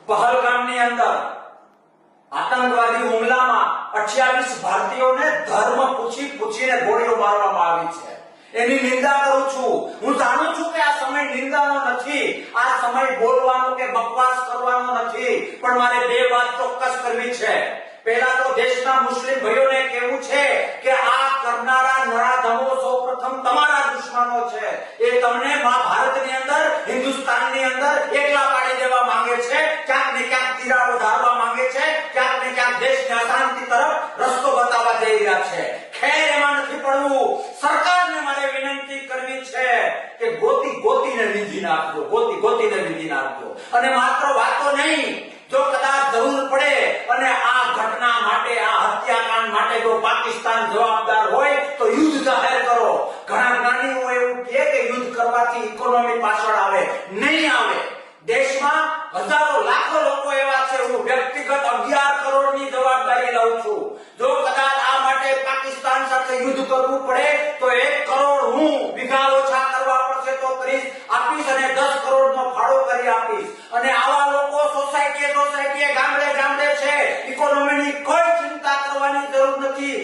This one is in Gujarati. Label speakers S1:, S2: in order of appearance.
S1: પહલગામની અંદર આતંકવાદી હુમલામાં 28 ભારતીયોને ધર્મ પૂછીને ગોળીઓ મારવામાં આવી છે। એની નિંદા કરું છું। હું જાણું છું કે આ સમય નિંદાનો નથી, આ સમય બોલવાનો કે બકવાસ કરવાનો નથી, પણ મારે બે વાત ચોક્કસ કરવી છે। પહેલા તો દેશના મુસ્લિમ ભાઈઓને કહેવું છે કે આ કરનારા નરાધમો સૌપ્રથમ તમારા દુશ્મનો છે। એ તમને મહાભારતની અંદર, હિન્દુસ્તાનની અંદર એકલા પાડી દેવા માંગે છે, ક્યાંક ને ક્યાંક તિરાડો ધારવા માંગે છે, ક્યાંક ને ક્યાંક દેશને અશાંતિ તરફ રસ્તો બતાવવા જઈ રહ્યા છે। ખેર એમાં નથી પડવું। સરકારને મારે વિનંતી કરવી છે કે ગોતીને વિધિ નાખજો, ગોતીને વિધિ નાખજો। અને માત્ર વાતો નહીં, જો કદાચ જરૂર પડે અને આ ઘટના માટે, આ હત્યાકાંડ માટે જો પાકિસ્તાન જવાબદાર હોય તો યુદ્ધ જાહેર કરો। ઘણા જ્ઞાનીઓ એવું કહે કે યુદ્ધ કરવાથી ઇકોનોમી પાછળ આવે, નહીં આવે। દેશમાં હજારો લાખો લોકો એવા છે, હું વ્યક્તિગત 11 કરોડની જવાબદારી લઉં છું। જો કદાચ આ માટે પાકિસ્તાન સાથે યુદ્ધ કરવું પડે તો 1 કરોડ હું વીઘા ઓછા કરવા પડશે તો કરીશ, આપીશ, અને 10 કરોડનો ફાળો કરી આપીશ। અને આવા લોકો સોસાયટીએ ગામડે છે, ઇકોનોમીની કોઈ ચિંતા કરવાની જરૂર નથી।